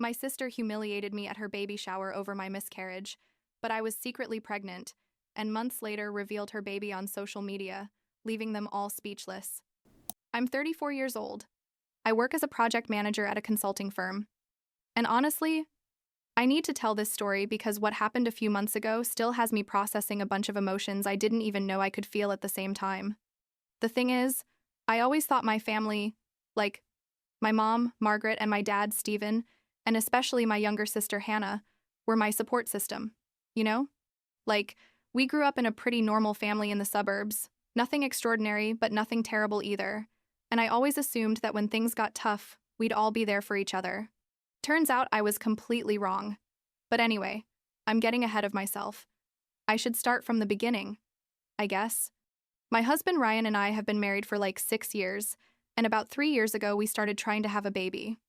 My sister humiliated me at her baby shower over my miscarriage, but I was secretly pregnant, and months later revealed her baby on social media, leaving them all speechless. I'm 34 years old. I work as a project manager at a consulting firm. And honestly, I need to tell this story because what happened a few months ago still has me processing a bunch of emotions I didn't even know I could feel at the same time. The thing is, I always thought my family, like my mom, Margaret, and my dad, Stephen, and especially my younger sister, Hannah, were my support system. You know? Like, we grew up in a pretty normal family in the suburbs. Nothing extraordinary, but nothing terrible either. And I always assumed that when things got tough, we'd all be there for each other. Turns out I was completely wrong. But anyway, I'm getting ahead of myself. I should start from the beginning, I guess. My husband Ryan and I have been married for like 6 years, and about 3 years ago we started trying to have a baby.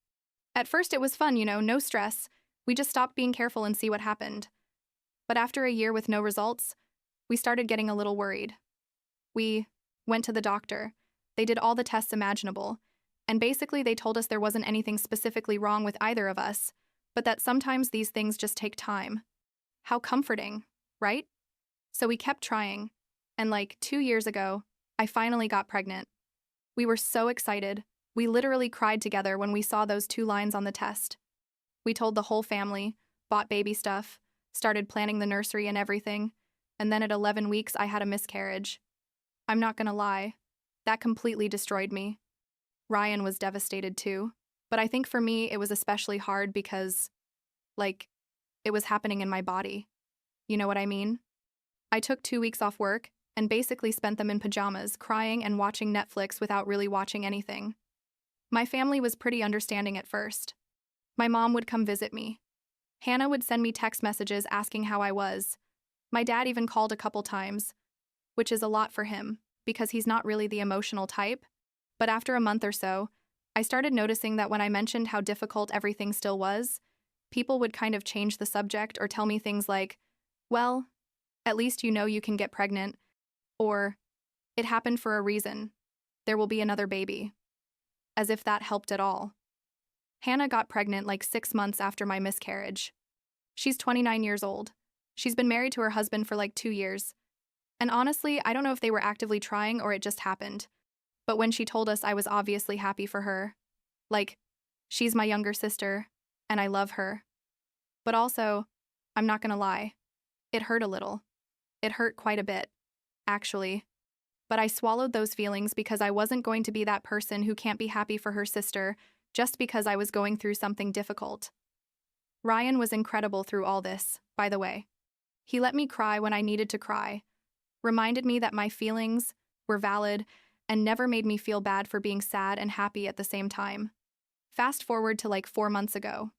At first it was fun, no stress. We just stopped being careful and see what happened. But after a year with no results, we started getting a little worried. We went to the doctor. They did all the tests imaginable, and basically they told us there wasn't anything specifically wrong with either of us, but that sometimes these things just take time. How comforting, right? So we kept trying, and like 2 years ago, I finally got pregnant. We were so excited. We literally cried together when we saw those 2 lines on the test. We told the whole family, bought baby stuff, started planning the nursery and everything, and then at 11 weeks I had a miscarriage. I'm not gonna lie, that completely destroyed me. Ryan was devastated too, but I think for me it was especially hard because, it was happening in my body. You know what I mean? I took 2 weeks off work and basically spent them in pajamas, crying and watching Netflix without really watching anything. My family was pretty understanding at first. My mom would come visit me. Hannah would send me text messages asking how I was. My dad even called a couple times, which is a lot for him, because he's not really the emotional type. But after a month or so, I started noticing that when I mentioned how difficult everything still was, people would kind of change the subject or tell me things like, well, at least you can get pregnant, or it happened for a reason. There will be another baby. As if that helped at all. Hannah got pregnant like 6 months after my miscarriage. She's 29 years old. She's been married to her husband for like 2 years. And honestly, I don't know if they were actively trying or it just happened. But when she told us, I was obviously happy for her. She's my younger sister, and I love her. But also, I'm not gonna lie, it hurt a little. It hurt quite a bit, actually. But I swallowed those feelings because I wasn't going to be that person who can't be happy for her sister just because I was going through something difficult. Ryan was incredible through all this, by the way. He let me cry when I needed to cry, reminded me that my feelings were valid, and never made me feel bad for being sad and happy at the same time. Fast forward to like 4 months ago.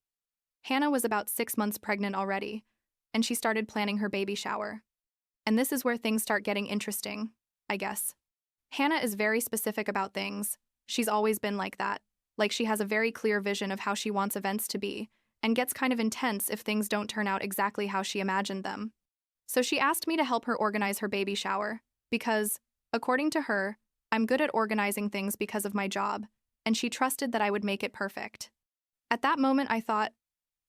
Hannah was about 6 months pregnant already, and she started planning her baby shower. And this is where things start getting interesting, I guess. Hannah is very specific about things. She's always been like that. She has a very clear vision of how she wants events to be, and gets kind of intense if things don't turn out exactly how she imagined them. So she asked me to help her organize her baby shower, because, according to her, I'm good at organizing things because of my job, and she trusted that I would make it perfect. At that moment, I thought,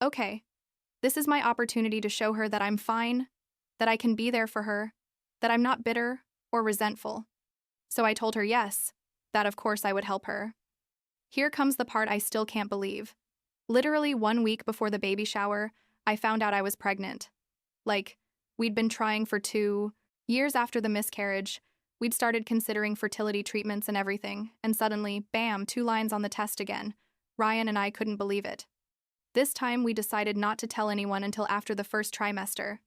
okay, this is my opportunity to show her that I'm fine, that I can be there for her, that I'm not bitter or resentful. So I told her yes, that of course I would help her. Here comes the part I still can't believe. Literally 1 week before the baby shower, I found out I was pregnant. We'd been trying for 2 years after the miscarriage. We'd started considering fertility treatments and everything, and suddenly, bam, 2 lines on the test again. Ryan and I couldn't believe it. This time, we decided not to tell anyone until after the first trimester.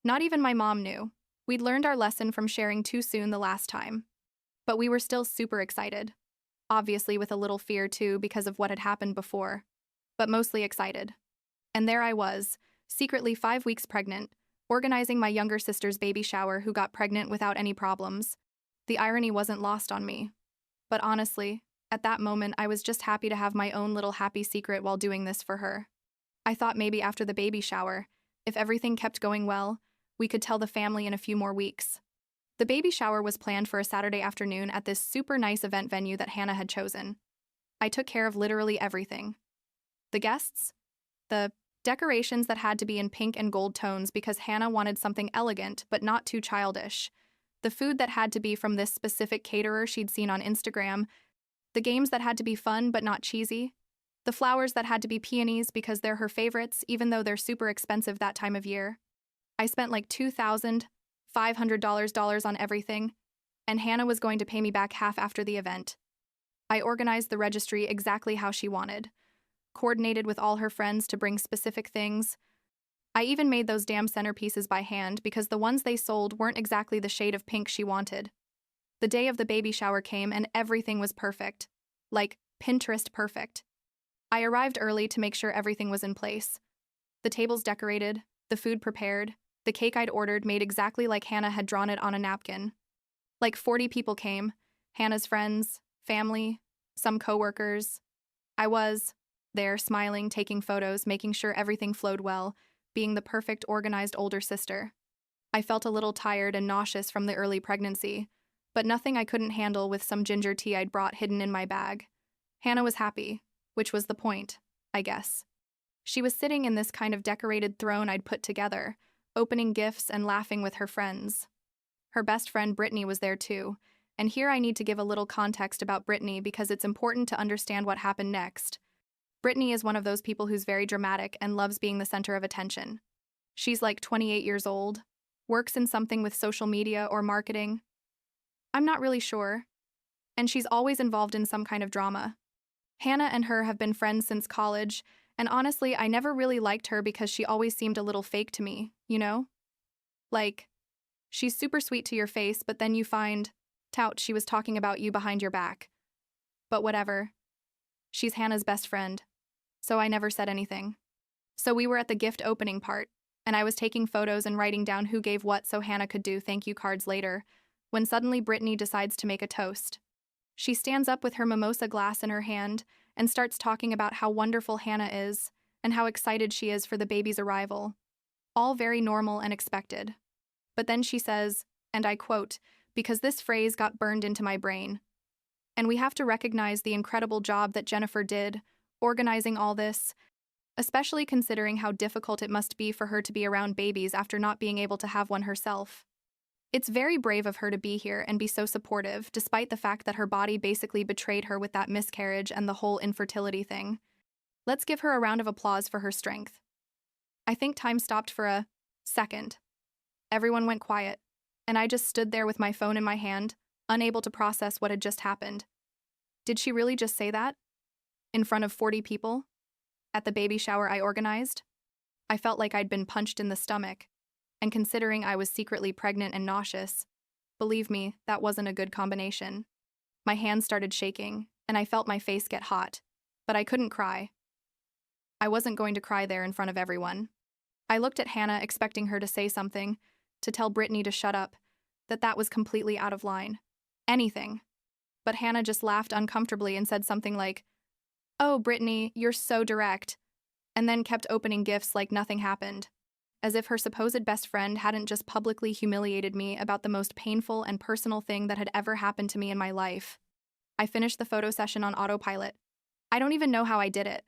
Not even my mom knew. We'd learned our lesson from sharing too soon the last time. But we were still super excited. Obviously with a little fear too because of what had happened before. But mostly excited. And there I was, secretly 5 weeks pregnant, organizing my younger sister's baby shower who got pregnant without any problems. The irony wasn't lost on me. But honestly, at that moment I was just happy to have my own little happy secret while doing this for her. I thought maybe after the baby shower, if everything kept going well, we could tell the family in a few more weeks. The baby shower was planned for a Saturday afternoon at this super nice event venue that Hannah had chosen. I took care of literally everything. The guests? The decorations that had to be in pink and gold tones because Hannah wanted something elegant but not too childish. The food that had to be from this specific caterer she'd seen on Instagram. The games that had to be fun but not cheesy. The flowers that had to be peonies because they're her favorites, even though they're super expensive that time of year. I spent like $2,500 on everything, and Hannah was going to pay me back half after the event. I organized the registry exactly how she wanted, coordinated with all her friends to bring specific things. I even made those damn centerpieces by hand because the ones they sold weren't exactly the shade of pink she wanted. The day of the baby shower came and everything was perfect. Like, Pinterest perfect. I arrived early to make sure everything was in place. The tables decorated, the food prepared, the cake I'd ordered made exactly like Hannah had drawn it on a napkin. Like 40 people came, Hannah's friends, family, some coworkers. I was there, smiling, taking photos, making sure everything flowed well, being the perfect organized older sister. I felt a little tired and nauseous from the early pregnancy, but nothing I couldn't handle with some ginger tea I'd brought hidden in my bag. Hannah was happy, which was the point, I guess. She was sitting in this kind of decorated throne I'd put together, opening gifts and laughing with her friends. Her best friend Brittany was there too, and here I need to give a little context about Brittany because it's important to understand what happened next. Brittany is one of those people who's very dramatic and loves being the center of attention. She's like 28 years old, works in something with social media or marketing. I'm not really sure. And she's always involved in some kind of drama. Hannah and her have been friends since college, and honestly, I never really liked her because she always seemed a little fake to me, you know? Like, she's super sweet to your face, but then you find, tout, she was talking about you behind your back. But whatever. She's Hannah's best friend. So I never said anything. So we were at the gift opening part, and I was taking photos and writing down who gave what so Hannah could do thank you cards later, when suddenly Brittany decides to make a toast. She stands up with her mimosa glass in her hand and starts talking about how wonderful Hannah is and how excited she is for the baby's arrival. All very normal and expected. But then she says, and I quote, because this phrase got burned into my brain. And we have to recognize the incredible job that Jennifer did, organizing all this, especially considering how difficult it must be for her to be around babies after not being able to have one herself. It's very brave of her to be here and be so supportive, despite the fact that her body basically betrayed her with that miscarriage and the whole infertility thing. Let's give her a round of applause for her strength. I think time stopped for a second. Everyone went quiet, and I just stood there with my phone in my hand, unable to process what had just happened. Did she really just say that? In front of 40 people? At the baby shower I organized? I felt like I'd been punched in the stomach. And considering I was secretly pregnant and nauseous, believe me, that wasn't a good combination. My hands started shaking, and I felt my face get hot, but I couldn't cry. I wasn't going to cry there in front of everyone. I looked at Hannah expecting her to say something, to tell Brittany to shut up, that was completely out of line. Anything. But Hannah just laughed uncomfortably and said something like, "Oh, Brittany, you're so direct," and then kept opening gifts like nothing happened. As if her supposed best friend hadn't just publicly humiliated me about the most painful and personal thing that had ever happened to me in my life. I finished the photo session on autopilot. I don't even know how I did it.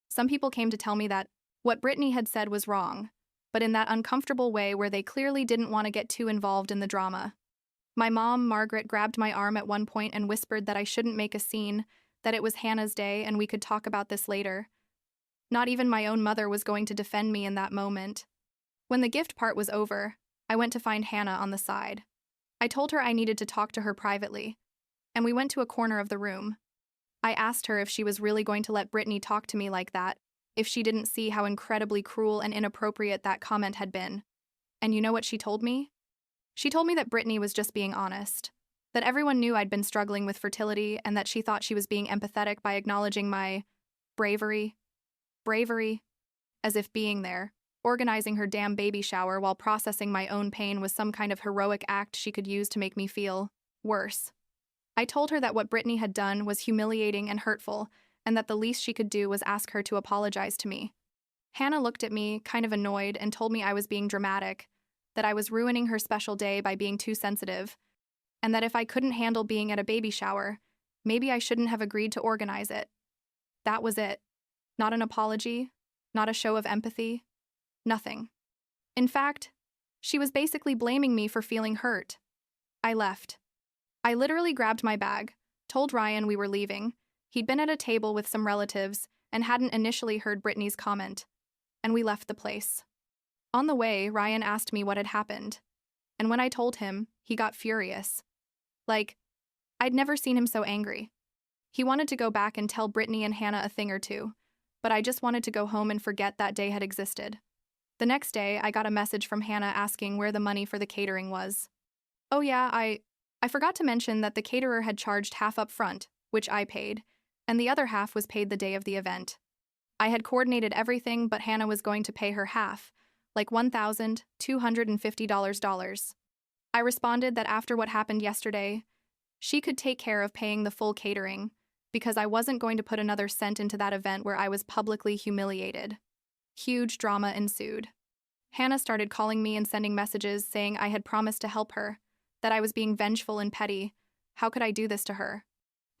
Some people came to tell me that what Brittany had said was wrong, but in that uncomfortable way where they clearly didn't want to get too involved in the drama. My mom, Margaret, grabbed my arm at one point and whispered that I shouldn't make a scene, that it was Hannah's day and we could talk about this later. Not even my own mother was going to defend me in that moment. When the gift part was over, I went to find Hannah on the side. I told her I needed to talk to her privately, and we went to a corner of the room. I asked her if she was really going to let Brittany talk to me like that, if she didn't see how incredibly cruel and inappropriate that comment had been. And you know what she told me? She told me that Brittany was just being honest, that everyone knew I'd been struggling with fertility and that she thought she was being empathetic by acknowledging my bravery, as if being there, organizing her damn baby shower while processing my own pain was some kind of heroic act she could use to make me feel worse. I told her that what Brittany had done was humiliating and hurtful, and that the least she could do was ask her to apologize to me. Hannah looked at me, kind of annoyed, and told me I was being dramatic, that I was ruining her special day by being too sensitive, and that if I couldn't handle being at a baby shower, maybe I shouldn't have agreed to organize it. That was it. Not an apology, not a show of empathy, nothing. In fact, she was basically blaming me for feeling hurt. I left. I literally grabbed my bag, told Ryan we were leaving. He'd been at a table with some relatives and hadn't initially heard Brittany's comment, and we left the place. On the way, Ryan asked me what had happened, and when I told him, he got furious. Like, I'd never seen him so angry. He wanted to go back and tell Brittany and Hannah a thing or two, but I just wanted to go home and forget that day had existed. The next day, I got a message from Hannah asking where the money for the catering was. Oh yeah, I forgot to mention that the caterer had charged half up front, which I paid, and the other half was paid the day of the event. I had coordinated everything, but Hannah was going to pay her half, like $1,250. I responded that after what happened yesterday, she could take care of paying the full catering, because I wasn't going to put another cent into that event where I was publicly humiliated. Huge drama ensued. Hannah started calling me and sending messages saying I had promised to help her, that I was being vengeful and petty. How could I do this to her?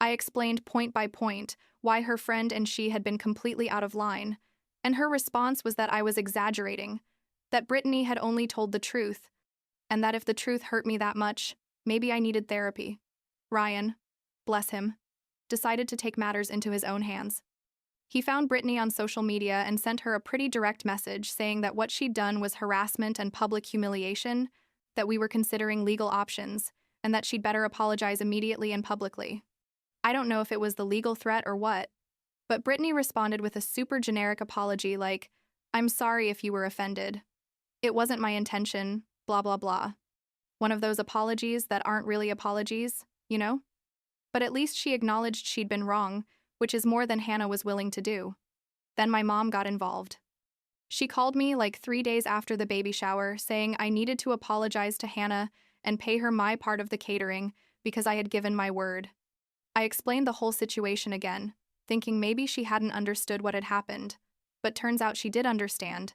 I explained point by point why her friend and she had been completely out of line, and her response was that I was exaggerating, that Brittany had only told the truth, and that if the truth hurt me that much, maybe I needed therapy. Ryan, bless him, decided to take matters into his own hands. He found Brittany on social media and sent her a pretty direct message saying that what she'd done was harassment and public humiliation, that we were considering legal options, and that she'd better apologize immediately and publicly. I don't know if it was the legal threat or what, but Brittany responded with a super generic apology like, "I'm sorry if you were offended. It wasn't my intention, blah blah blah." One of those apologies that aren't really apologies, you know? But at least she acknowledged she'd been wrong, which is more than Hannah was willing to do. Then my mom got involved. She called me like 3 days after the baby shower, saying I needed to apologize to Hannah and pay her my part of the catering because I had given my word. I explained the whole situation again, thinking maybe she hadn't understood what had happened, but turns out she did understand.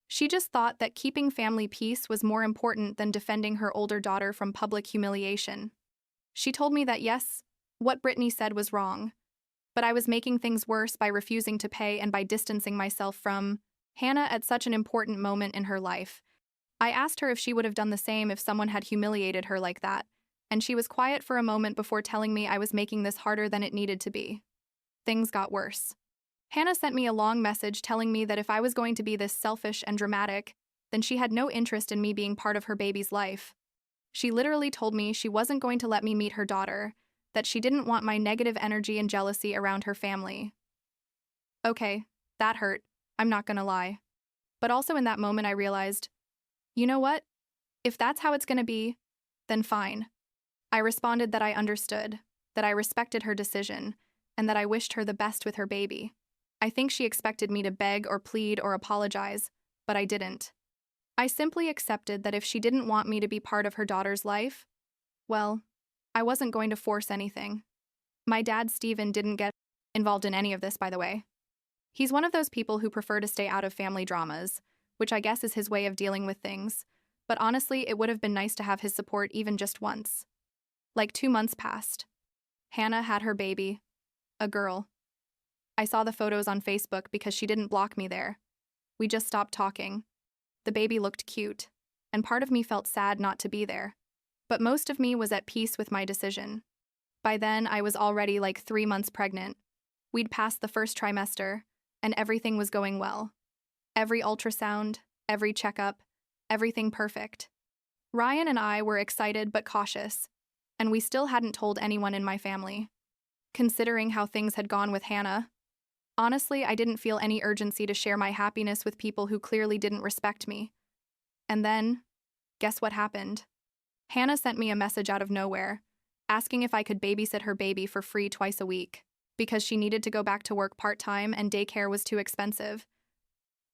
She just thought that keeping family peace was more important than defending her older daughter from public humiliation. She told me that yes, what Brittany said was wrong, but I was making things worse by refusing to pay and by distancing myself from Hannah at such an important moment in her life. I asked her if she would have done the same if someone had humiliated her like that, and she was quiet for a moment before telling me I was making this harder than it needed to be. Things got worse. Hannah sent me a long message telling me that if I was going to be this selfish and dramatic, then she had no interest in me being part of her baby's life. She literally told me she wasn't going to let me meet her daughter, that she didn't want my negative energy and jealousy around her family. Okay, that hurt, I'm not gonna lie. But also in that moment I realized, you know what? If that's how it's gonna be, then fine. I responded that I understood, that I respected her decision, and that I wished her the best with her baby. I think she expected me to beg or plead or apologize, but I didn't. I simply accepted that if she didn't want me to be part of her daughter's life, well, I wasn't going to force anything. My dad, Stephen, didn't get involved in any of this, by the way. He's one of those people who prefer to stay out of family dramas, which I guess is his way of dealing with things, but honestly, it would have been nice to have his support even just once. Like 2 months passed. Hannah had her baby, a girl. I saw the photos on Facebook because she didn't block me there. We just stopped talking. The baby looked cute, and part of me felt sad not to be there. But most of me was at peace with my decision. By then, I was already like 3 months pregnant. We'd passed the first trimester, and everything was going well. Every ultrasound, every checkup, everything perfect. Ryan and I were excited but cautious, and we still hadn't told anyone in my family. Considering how things had gone with Hannah, honestly, I didn't feel any urgency to share my happiness with people who clearly didn't respect me. And then, guess what happened? Hannah sent me a message out of nowhere, asking if I could babysit her baby for free twice a week, because she needed to go back to work part-time and daycare was too expensive.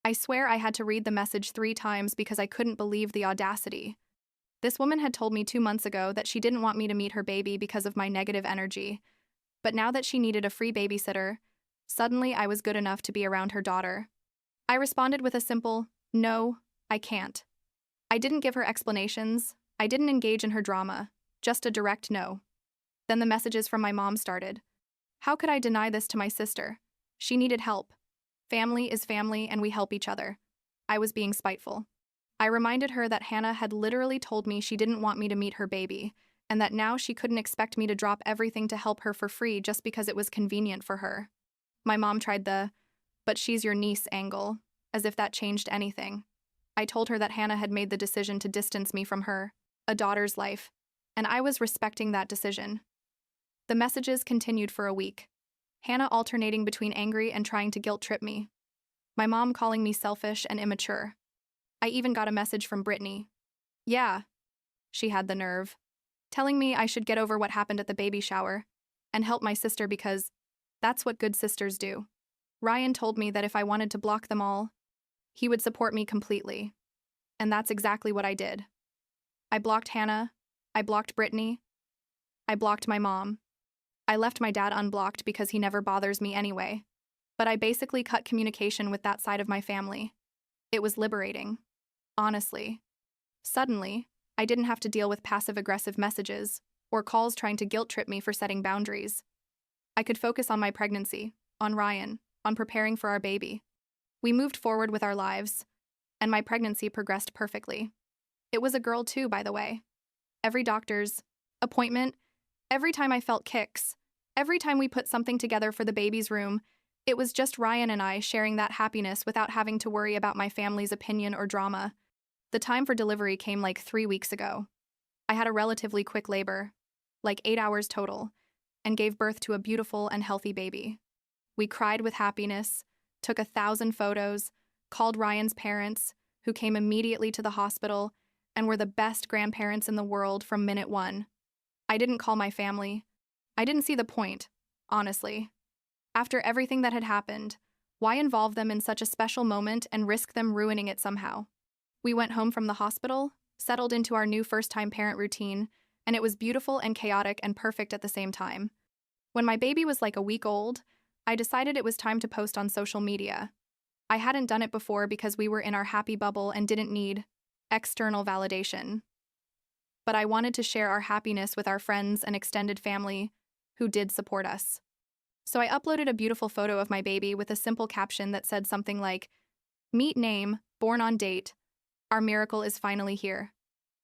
I swear I had to read the message 3 times because I couldn't believe the audacity. This woman had told me 2 months ago that she didn't want me to meet her baby because of my negative energy, but now that she needed a free babysitter, suddenly I was good enough to be around her daughter. I responded with a simple, "No, I can't." I didn't give her explanations, I didn't engage in her drama, just a direct no. Then the messages from my mom started. How could I deny this to my sister? She needed help. Family is family and we help each other. I was being spiteful. I reminded her that Hannah had literally told me she didn't want me to meet her baby, and that now she couldn't expect me to drop everything to help her for free just because it was convenient for her. My mom tried the, "but she's your niece" angle, as if that changed anything. I told her that Hannah had made the decision to distance me from her, a daughter's life, and I was respecting that decision. The messages continued for a week. Hannah alternating between angry and trying to guilt-trip me. My mom calling me selfish and immature. I even got a message from Brittany. Yeah, she had the nerve. Telling me I should get over what happened at the baby shower and help my sister because that's what good sisters do. Ryan told me that if I wanted to block them all, he would support me completely. And that's exactly what I did. I blocked Hannah. I blocked Brittany. I blocked my mom. I left my dad unblocked because he never bothers me anyway. But I basically cut communication with that side of my family. It was liberating. Honestly. Suddenly, I didn't have to deal with passive-aggressive messages or calls trying to guilt-trip me for setting boundaries. I could focus on my pregnancy, on Ryan, on preparing for our baby. We moved forward with our lives, and my pregnancy progressed perfectly. It was a girl too, by the way. Every doctor's appointment, every time I felt kicks, every time we put something together for the baby's room, it was just Ryan and I sharing that happiness without having to worry about my family's opinion or drama. The time for delivery came like 3 weeks ago. I had a relatively quick labor, like 8 hours total, and gave birth to a beautiful and healthy baby. We cried with happiness, took 1,000 photos, called Ryan's parents, who came immediately to the hospital and were the best grandparents in the world from minute one. I didn't call my family. I didn't see the point, honestly. After everything that had happened, why involve them in such a special moment and risk them ruining it somehow? We went home from the hospital, settled into our new first-time parent routine, and it was beautiful and chaotic and perfect at the same time. When my baby was like a week old, I decided it was time to post on social media. I hadn't done it before because we were in our happy bubble and didn't need external validation. But I wanted to share our happiness with our friends and extended family who did support us. So I uploaded a beautiful photo of my baby with a simple caption that said something like, "Meet name, born on date. Our miracle is finally here."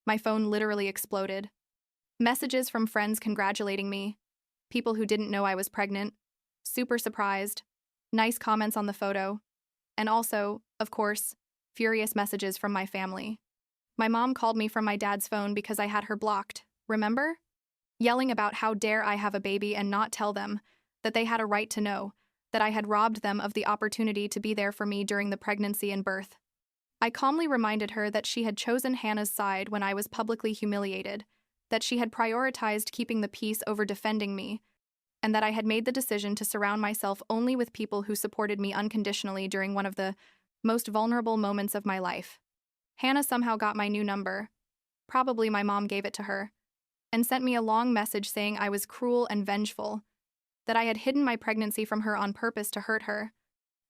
My phone literally exploded. Messages from friends congratulating me, people who didn't know I was pregnant, super surprised, nice comments on the photo, and also, of course, furious messages from my family. My mom called me from my dad's phone because I had her blocked, remember? Yelling about how dare I have a baby and not tell them that they had a right to know, that I had robbed them of the opportunity to be there for me during the pregnancy and birth. I calmly reminded her that she had chosen Hannah's side when I was publicly humiliated, that she had prioritized keeping the peace over defending me, and that I had made the decision to surround myself only with people who supported me unconditionally during one of the most vulnerable moments of my life. Hannah somehow got my new number. Probably my mom gave it to her, and sent me a long message saying I was cruel and vengeful, that I had hidden my pregnancy from her on purpose to hurt her.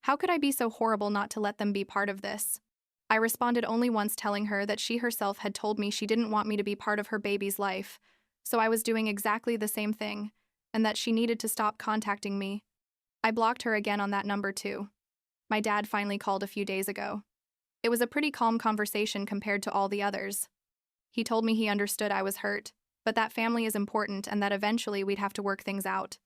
How could I be so horrible not to let them be part of this? I responded only once, telling her that she herself had told me she didn't want me to be part of her baby's life, so I was doing exactly the same thing, and that she needed to stop contacting me. I blocked her again on that number too. My dad finally called a few days ago. It was a pretty calm conversation compared to all the others. He told me he understood I was hurt, but that family is important and that eventually we'd have to work things out.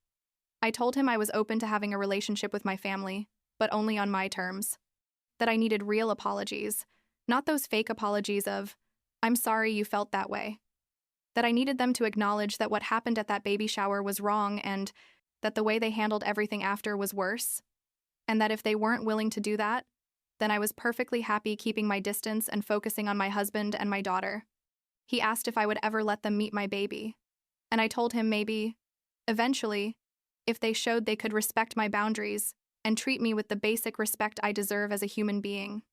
I told him I was open to having a relationship with my family, but only on my terms. That I needed real apologies, not those fake apologies of, "I'm sorry you felt that way." That I needed them to acknowledge that what happened at that baby shower was wrong and that the way they handled everything after was worse. And that if they weren't willing to do that, then I was perfectly happy keeping my distance and focusing on my husband and my daughter. He asked if I would ever let them meet my baby. And I told him maybe, eventually, if they showed they could respect my boundaries and treat me with the basic respect I deserve as a human being.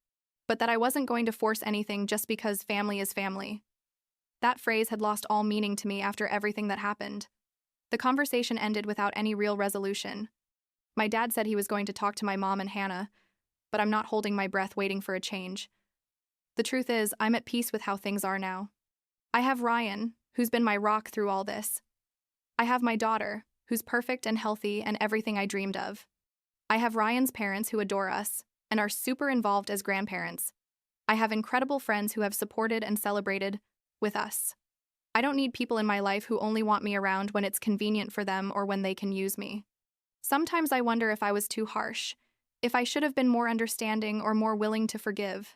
But that I wasn't going to force anything just because family is family. That phrase had lost all meaning to me after everything that happened. The conversation ended without any real resolution. My dad said he was going to talk to my mom and Hannah, but I'm not holding my breath waiting for a change. The truth is, I'm at peace with how things are now. I have Ryan, who's been my rock through all this. I have my daughter, who's perfect and healthy and everything I dreamed of. I have Ryan's parents who adore us and are super involved as grandparents. I have incredible friends who have supported and celebrated with us. I don't need people in my life who only want me around when it's convenient for them or when they can use me. Sometimes I wonder if I was too harsh, if I should have been more understanding or more willing to forgive.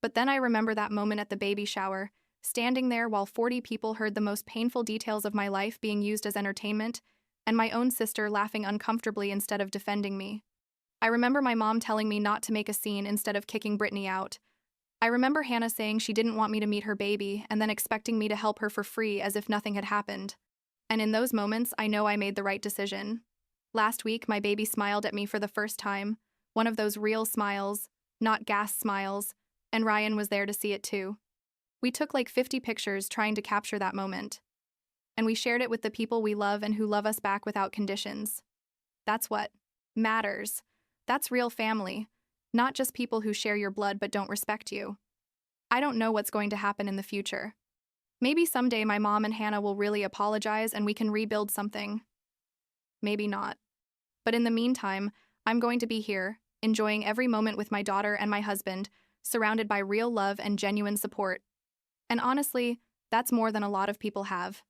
But then I remember that moment at the baby shower, standing there while 40 people heard the most painful details of my life being used as entertainment, and my own sister laughing uncomfortably instead of defending me. I remember my mom telling me not to make a scene instead of kicking Brittany out. I remember Hannah saying she didn't want me to meet her baby and then expecting me to help her for free as if nothing had happened. And in those moments, I know I made the right decision. Last week, my baby smiled at me for the first time, one of those real smiles, not gas smiles, and Ryan was there to see it too. We took like 50 pictures trying to capture that moment. And we shared it with the people we love and who love us back without conditions. That's what matters. That's real family, not just people who share your blood but don't respect you. I don't know what's going to happen in the future. Maybe someday my mom and Hannah will really apologize and we can rebuild something. Maybe not. But in the meantime, I'm going to be here, enjoying every moment with my daughter and my husband, surrounded by real love and genuine support. And honestly, that's more than a lot of people have.